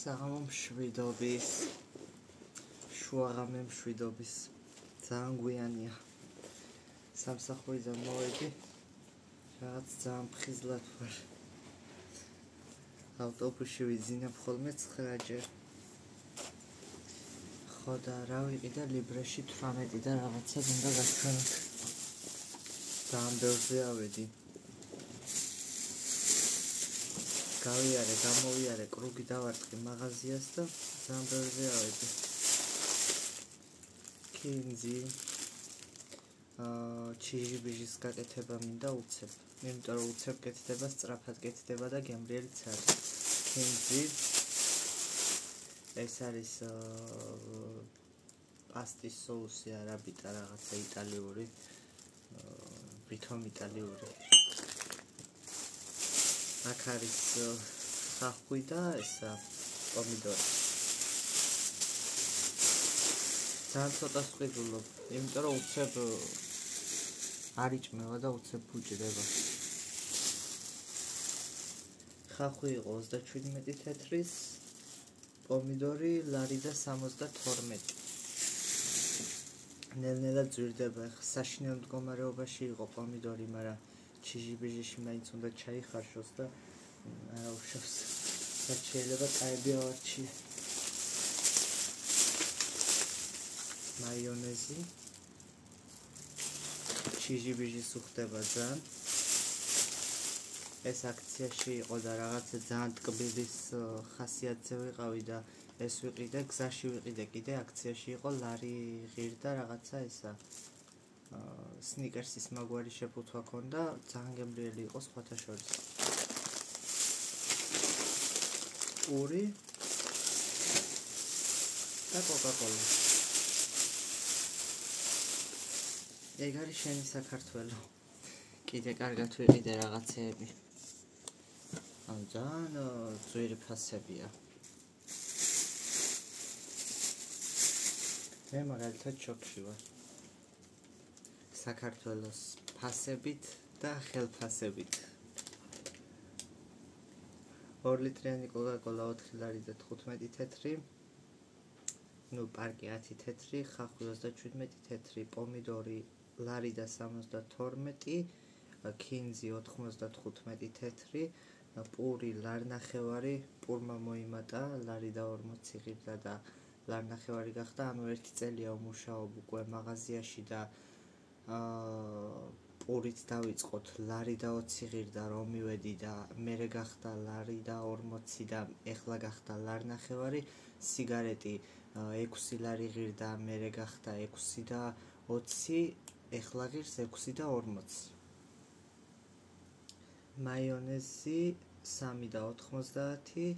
საღამო მშვიდობის, შუაღამე მშვიდობის, ძალიან გვიანია. სამსახურიდან მოვედი, რაღაც ძალიან მფხიზლად ვარ. ავტობუსში ვიძინებ ხოლმე 9-ჯერ. ხო და რა ვიყიდა ლიბრეში 18 და რაღაცა უნდა გაჩვენოთ. ძალიან ბევრზე ავედი. გამოვიარე კრუგი დავარტყი მაღაზიას და ძალიან ბევრზე ავედი. კინზი ჩიჟიბიჟის გაკეთება მინდა უცებ. იმიტომ რომ უცებ კეთდება, სწრაფად კეთდება და გემრიელიც არის. კინზი ეს არის პასტის соуსი არაბიტა რაღაცა იტალიური, ვითომ იტალიური. აქ არის ხახვი და ესა პომიდორი. ძალიან ცოტა სყიდულობ, იმიტომ რომ უცებ არ იჭმევა და უცებ ბუჭდება. ხახვი იყო 37 თეთრის, პომიდორი ლარი და 72. ნელ-ნელა ძვირდება, საშინელ მდგომარეობაში იყო პომიდორი, მაგრამ ჩიჟიბიჟიში მაინც უნდა ჩაიხარშოს და არა უშავს. რაც შეიძლება კაები ავარჩიე. მაიონეზი ჩიჟიბიჟის უხდება ძალიან. ეს აქციაში იყო და რაღაცა ძალიან ტკბილის ხასიათზე ვიყავი და ეს ვიყიდე, გზაში ვიყიდე კიდე აქციაში იყო ლარი ღირდა რაღაცა ესა სნიკერსის მაგვარი შეფუთვა ქონდა, ძალიან გემრიელი იყო სხვათა შორის. პური და კოკა-კოლა. ეგ არის შენი საქართველო. კიდე კარგად ვიყიდე რაღაცეები. ძალიან ძვირი ფასებია. მე მაგალითად შოქში ვარ. საქართველოს ფასებით და ხელფასებით. 2 ლიტრიანი კოკა-კოლა 4 ლარი და 15 თეთრი. პარკი 10 თეთრი, ხახვი 37 თეთრი, პომიდორი ლარი და 72, კინზი 95 თეთრი, პური ლარნახევარი, პურმა მოიმატა, ლარი და 40 ღირდა და ლარნახევარი გახდა, ანუ 1 წელია ვმუშაობ უკვე მაღაზიაში და პურით დავიწყოთ ლარი და 20 ღირდა რომ მივედი და მერე გახდა ლარი და 40 და ეხლა გახდა ლარნახევარი, სიგარეტი 6 ლარი ღირდა, მერე გახდა 6 და 20, ეხლა ღირს 6 და 40. მაიონეზი 3 და 90.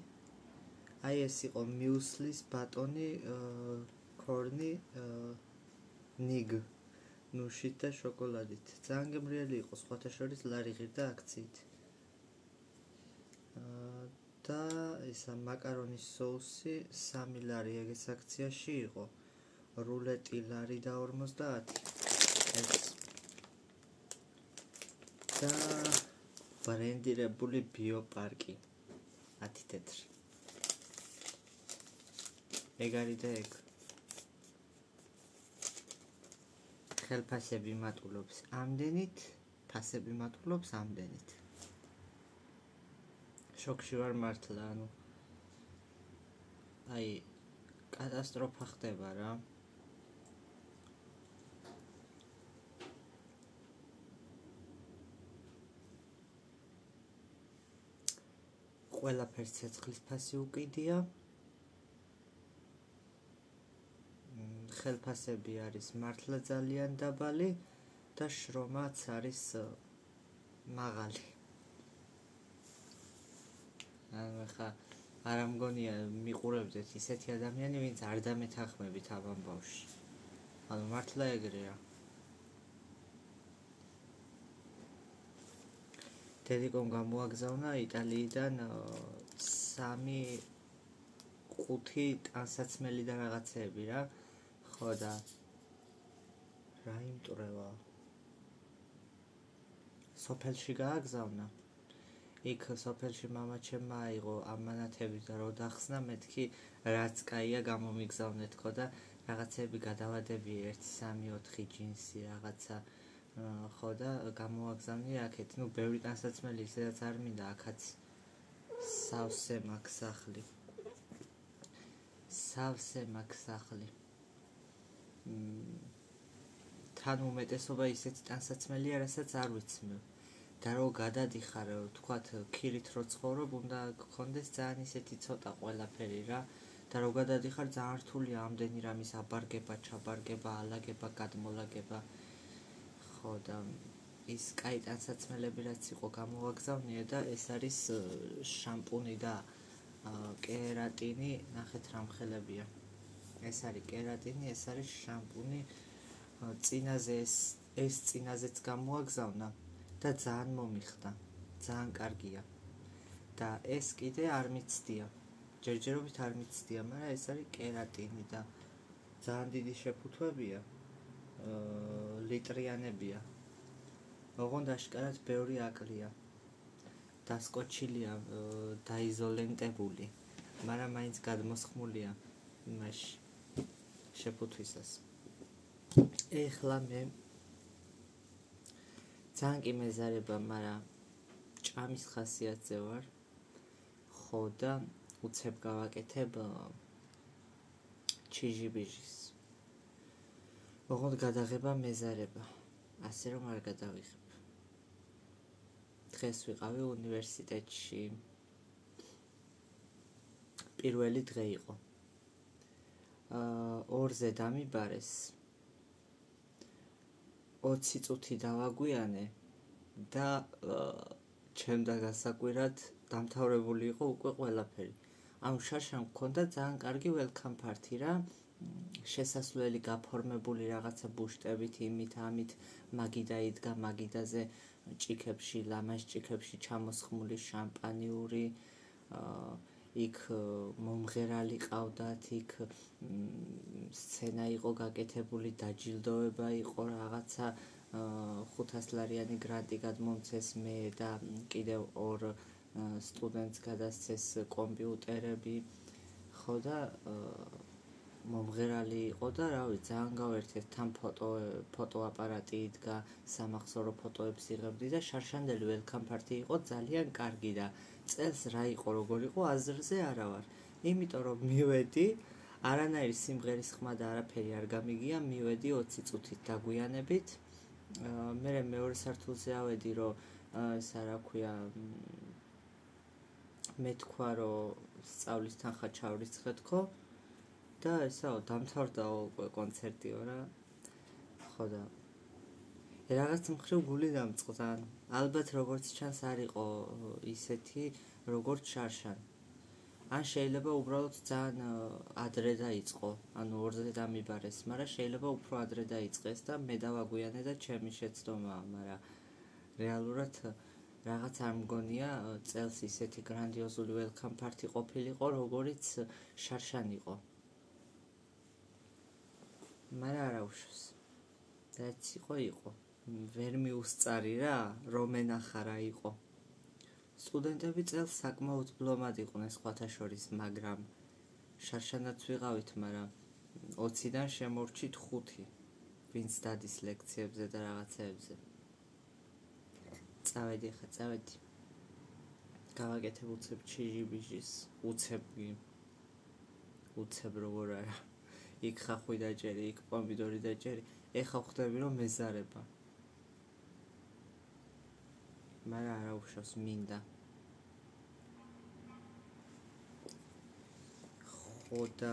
აი ეს იყო მიუსლის ბატონი კორნი ნიგ ნუშით და შოკოლადით. ძალიან გემრიელი იყო, სხვათა შორის ლარი ღირდა აქციით. და ესა მაკარონის соуსი 3 ლარი ეგეც აქციაში იყო. რულეტი ლარი და 50. ეს და ბრენდირებული ბიოპარკი 10 თეთრი. ეგ არის და ეგ. ხელფასები მატულობს ამდენით, ფასები მატულობს ამდენით. შოქში ვარ მართლა, ანუ აი კატასტროფა ხდება რა. ყველაფერს ცეცხლის ფასი უკიდია. ხელფასები არის მართლა ძალიან დაბალი და შრომაც არის მაღალი. ანუ ხა არ ამგონია მიყურებდეთ ისეთი ადამიანი, ვინც არ დამეთანხმებით ამ ამბავში. ანუ მართლა ეგრეა. დედიკომ გამოაგზავნა იტალიიდან 3-5 ტანსაცმელი და რაღაცეები რა. ხო და რა იმტრევა. სოფელში გააგზავნა. იქ სოფელში მამაჩემმა აიღო ამანათები და რო დახსნა მეთქი რაც კაია გამომიგზავნე თქო და რაღაცები გადავადები 1-3-4 ჯინსი რაღაცა ხო და გამოვაგზავნე აქეთ ნუ ბევრი ტანსაცმელი ისედაც არ მინდა აქაც სავსე მაქვს სახლი თან უმეტესობა ისეთი ტანსაცმელია რასაც არ ვიცმევ და რო გადადიხარ თქვათ ქირით რო ცხოვრობ უნდა გქონდეს ძალიან ისეთი ცოტა ყველაფერი რა და რო გადადიხარ ძალიან რთულია ამდენი რამის აბარგება, ჩაბარგება, ალაგება, გადმოლაგება ხო და ის კაი ტანსაცმელები რაც იყო გამოვაგზავნია და ეს არის შამპუნი და კერატინი ნახეთ რა მხელებია ეს არის კერატინი, ეს არის შამპუნი წინაზე ეს წინაზეც გამოვაგზავნა და ძალიან მომიხდა, ძალიან კარგია და ეს კიდე არ მიცდია ჯერჯერობით არ მიცდია, მაგრამ ეს არის კერატინი და ძალიან დიდი შეფუთვებია ლიტრიანებია ოღონდ აშკარად ბევრი აკლია დასკოჩილია დაიზოლენტებული მაგრამ მაინც გადმოსხმულია იმაში შეფუთვისას ეხლა მე ძალიან კი მეზარება, მაგრამ ჭამის ხასიათზე ვარ ხო და უცებ გავაკეთებ ჩიჟიბიჟის ოღონდ გადაღება მეზარება ასე რომ არ გადავიღებ დღეს ვიყავი უნივერსიტეტში პირველი დღე იყო 2-ზე დამიბარეს 20 წუთი დავაგვიანე და ჩემდა გასაკვირად დამთავრებული იყო უკვე ყველაფერი ამ შარშან მქონდა ძალიან კარგი welcome party რა შესასვლელი გაფორმებული რაღაცა ბუშტებით იმით ამით მაგიდა იდგა მაგიდაზე ჭიქებში ლამაზ ჭიქებში ჩამოსხმული შამპანიური იქ მომღერალი ყავდათ იქ სცენა იყო გაკეთებული დაჯილდოება იყო რაღაცა 500 ლარიანი გრანტი გადმომცეს მე და კიდევ 2 სტუდენტს გადასცეს კომპიუტერები ხო და მომღერალი იყო და რავი ძალიან გავერთიეთ თან ფოტოაპარატი იდგა სამახსოვრო ფოტოებს იღებდი და შარშანდელი welcome party იყო ძალიან კარგი და წელს რა იყო როგორ იყო აზრზე არა ვარ იმიტომ რომ მივედი არანაირი სიმღერის ხმა და არაფერი არ გამიგია მივედი 20 წუთით დაგვიანებით მე მეორე სართულზე ავედი რომ ისა რა ქვია მე თქვა რომ სწავლის თანხა ჩავრიცხე თქო და ესაო დამთავრდაო უკვე კონცერტიო რა ხო და რაღაც მხრივ გული დამწყდა ალბათ როგორც ჩანს არ იყო ისეთი როგორც შარშან ან შეიძლება უბრალოდ ძალიან ადრე დაიწყო ანუ 2-ზე დამიბარეს მაგრამ შეიძლება უფრო ადრე დაიწყეს და მე დავაგვიანე და ჩემი შეცდომაა მაგრამ რეალურად რაღაც არ მგონია წელს ისეთი გრანდიოზული welcome party ყოფილიყო როგორიც შარშან იყო მაგრამ არა უშავს რაც იყო ვერ მიუსწარი რა რომ ენახა რა იყო სტუდენტები წელს საკმაოდ ბლომად იყვნენ სხვათა შორის მაგრამ შარშანაც ვიყავით მაგრამ 20-დან შემორჩით 5 ვინც დადის ლექციებზე და რაღაცეებზე წავედი გავაკეთებ უცებ ჩიჟიბიჟის უცებ როგორ არა იქ ხახვი დაჭერი იქ პომიდორი დაჭერი ეხა ხვდები რომ მეზარება მაგრამ არა უშავს მინდა ხო და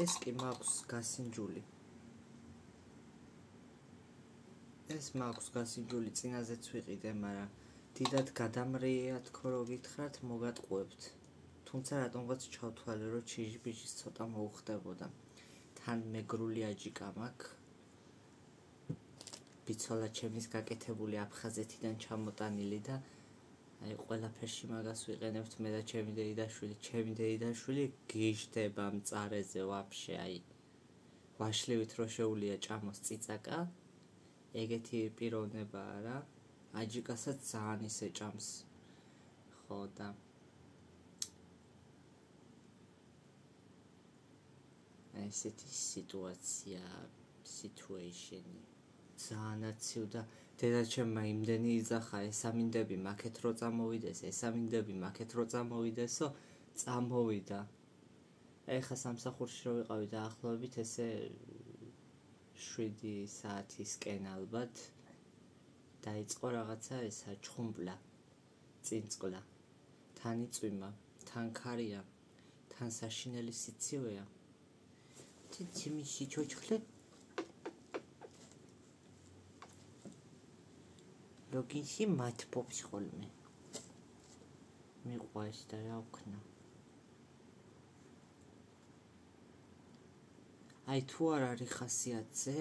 ეს კი მაქვს გასინჯული წინაზეც ვიყიდე მაგრამ დიდად გადამრიეა თქო რო გითხრათ მოგატყუებთ თუმცა რატომღაც ჩავთვალე რომ ჩიჟბიჟის ცოტა მოუხდებოდა თან მეგრული აჯიკა მაქვს ბიცოლა ჩემის გაკეთებული აფხაზეთიდან ჩამოტანილი და აი ყველაფერში მაგას ვიყენებთ მე და ჩემი დეიდაშვილი გიჟდება მწარეზე ვაფშე აი ვაშლივით რო შეუულია ჭამოს წიწაკა ეგეთი პიროვნებაა რა აჯიკასაც ძალიან ისე ჭამს ხო და ესეთი სიტუაცია situation-ი ძალიან ცივდა დედაჩემმა იმდენი იძახა ესამინდები მაქეთ რო წამოვიდეს ესამინდები მაქეთ რო წამოვიდესო წამოვიდა ეხა სამსახურში რო ვიყავი დაახლოებით ესე 7 საათისკენ ალბათ დაიწყო რაღაცა ესა ჩხუმბლა წინწყლა თან იწვიმა თან ქარია თან საშინელი სიცივეა ციმისი ჩოჩხლე ლოგინში მათბობს ხოლმე მიყვარს და რა ვქნა აი თუ არ არის ხასიათზე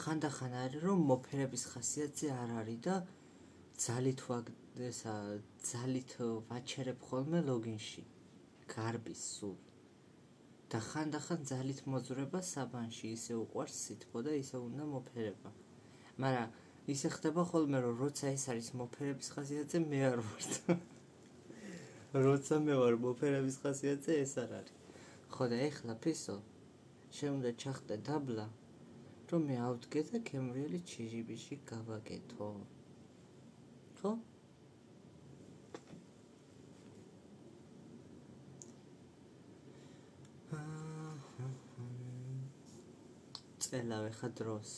ხანდახან არის რომ მოფერების ხასიათზე არ არის და ძალით ვაჩერებ ხოლმე ლოგინში გარბის სულ და ხანდახან ძალით მოძვრება საბანში ისე უყვარს სითბო და ისე უნდა მოფერება მაგრამ ისე ხდება ხოლმე რომ როცა ეს არის მოფერების ხასიათზე მე არ ვარ როცა მე ვარ მოფერების ხასიათზე ეს არ არის ხო და ეხლა ფისო შეუნდა ჩახტე დაბლა რომ მე ავდგე და ქემრიელი ჩიჟიბიში გავაკეთო ხო წელავ ეხა დროს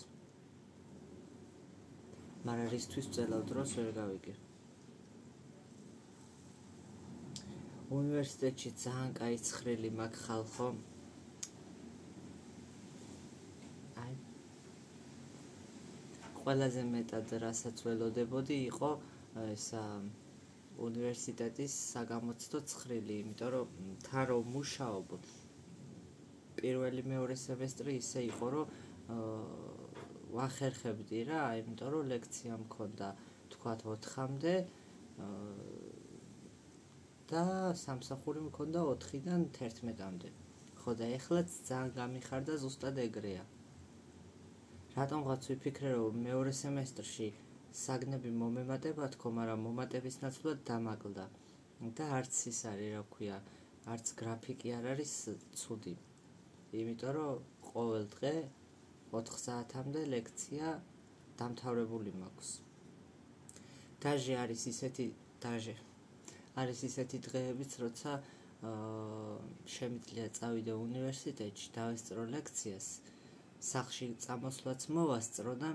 მაგრამ რისთვის წელავ დროს ვერ გავიგე უნივერსიტეტში ძალიან კაი ცხრილი მაქვს ხალხო აი ყველაზე მეტად რასაც ველოდებოდი იყო ესა უნივერსიტეტის საგამოცდო ცხრილი იმიტომ რომ თან რომ მუშაობ პირველი მეორე სემესტრი ისე იყო რომ ვახერხებდი რა, იმიტომ რომ ლექცია მქონდა თქვათ 4-მდე და სამსახური მქონდა 4-დან 11-მდე. ხო და ეხლაც ძალიან გამიხარდა ზუსტად ეგრეა. რატომღაც ვიფიქრე რომ მეორე სემესტრში საგნები მომემატება თქო, მაგრამ მომატების ნაცვლად დამაკლდა. და არც ის არის, რა ქვია, არც გრაფიკი არ არის ცუდი. იმიტომ რომ ყოველ დღე 4 საათამდე ლექცია დამთავრებული მაქვს. დაჟე არის ისეთი დღეებიც, როცა შემიძლია წავიდე უნივერსიტეტში, დავესწრო ლექციას, სახლში წამოსვლაც მოვასწრო და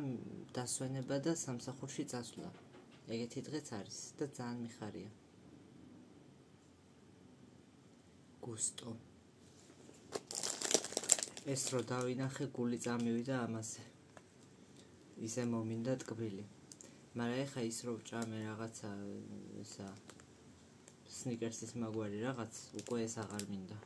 დასვენება და სამსახურში წასვლა. ეგეთი დღეც არის და ძალიან მიხარია. გუსტო. ეს რო დავინახე, გული წამივიდა ამაზე. ისე მომინდა ტკბილი. მაგრამ ეხა ის რო ვჭამე რაღაცა ისა სნიკერსის მაგვარი რაღაც, უკვე ეს აღარ მინდა.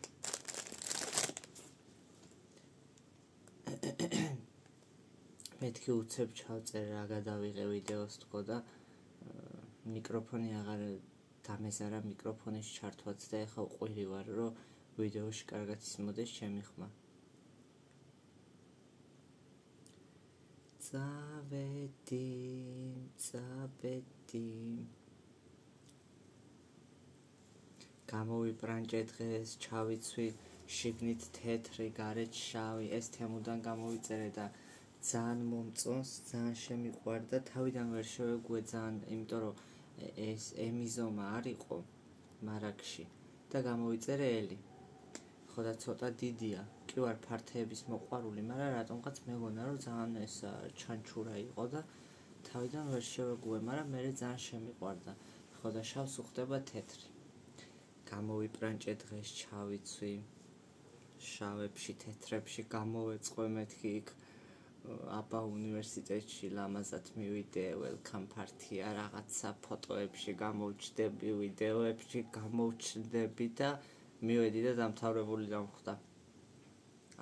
მეთქი უცებ ჩავწერ რა გადავიღე ვიდეოს თქო და მიკროფონი აღარ დამეზარა მიკროფონის ჩართვაც და ეხა უყვირი ვარ რომ ვიდეოში კარგად ისმოდეს ჩემი ხმა. წავედი გამოვიბრანჭე დღეს, ჩავიცვი შიგნით თეთრი, გარეთ შავი, ეს თემუდან გამოვიწერე და ძალიან მომწონს, ძალიან შემიყვარდა, თავიდან ვერ შევეგუე ძალიან, იმიტომ რომ ეს ემიზომა არისო მარაგში და გამოვიწერე ელი. ხო და ცოტა დიდია, კი ვარ ფართეების მოყვარული, მაგრამ რატომღაც მეგონა რომ ძალიან ეს ჩანჩურა იყო და თავიდან ვერ შევეგუე, მაგრამ მე ძალიან შემიყვარდა. ხო და შავს უხდება თეთრი. გამოვიბრანჭე დღეს, ჩავიცვი შავებში, თეთრებში, გამოვეწყო მეთქი იქ აბა უნივერსიტეტში ლამაზად მივიდე, welcome party-ა, რაღაცა ფოტოებში გამოვჩდები, ვიდეოებში გამოვჩდები და მივედი და დამთავრებული დამხვდა.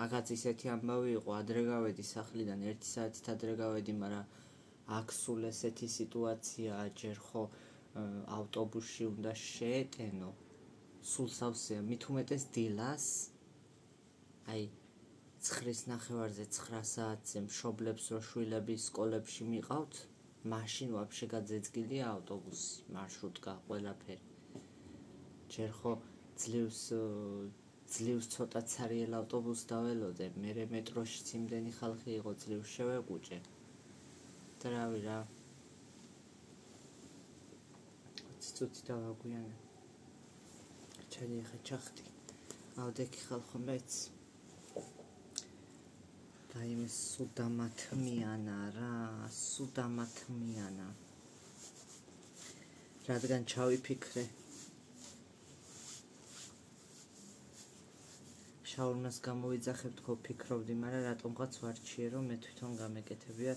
აქაც ისეთი ამბავი იყო, ადრე გავედი სახლიდან, 1 საათით ადრე გავედი, მაგრამ აქ სულ ესეთი სიტუაციაა, ჯერ ხო ავტობუსში უნდა შეეტენო, სულ სავსეა, მით უმეტეს დილას, აი 9:30-ზე 9 საათზე მშობლებს რო შვილები სკოლებში მიყავთ, მაშინ ვაფშე გაძეძგილია ავტობუსი, მარშრუტკა, ყველაფერი. ჯერ ხო ძლივს ცოტა ცარიელ ავტობუსს დაველოდე, მერე მეტროშიც იმდენი ხალხი იყო, ძლივს შევეკუჭე. და რავი რა. ცუცი დავაგვიანე. ჩადი ახლა ჩახტი. ავდექი ხალხო მეც. და იმ სუდამათმიანა რა, სუდამათმიანა. რადგან ჩავიფიქრე. შაურმას გამოვიძახებ თქო ფიქრობდი, მაგრამ რატომღაც ვარჩიე რომ მე თვითონ გამეკეთებია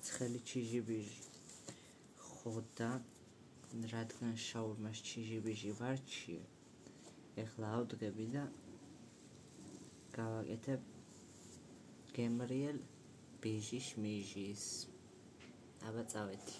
ცხელი ჩიჟიბიჟი. ხო და რადგან შაურმას ჩიჟიბიჟი ვარჩიე, ეხლა ავდგები და გავაკეთებ გემრიელ ბიჟიშ მიჟის. აბა წავედი.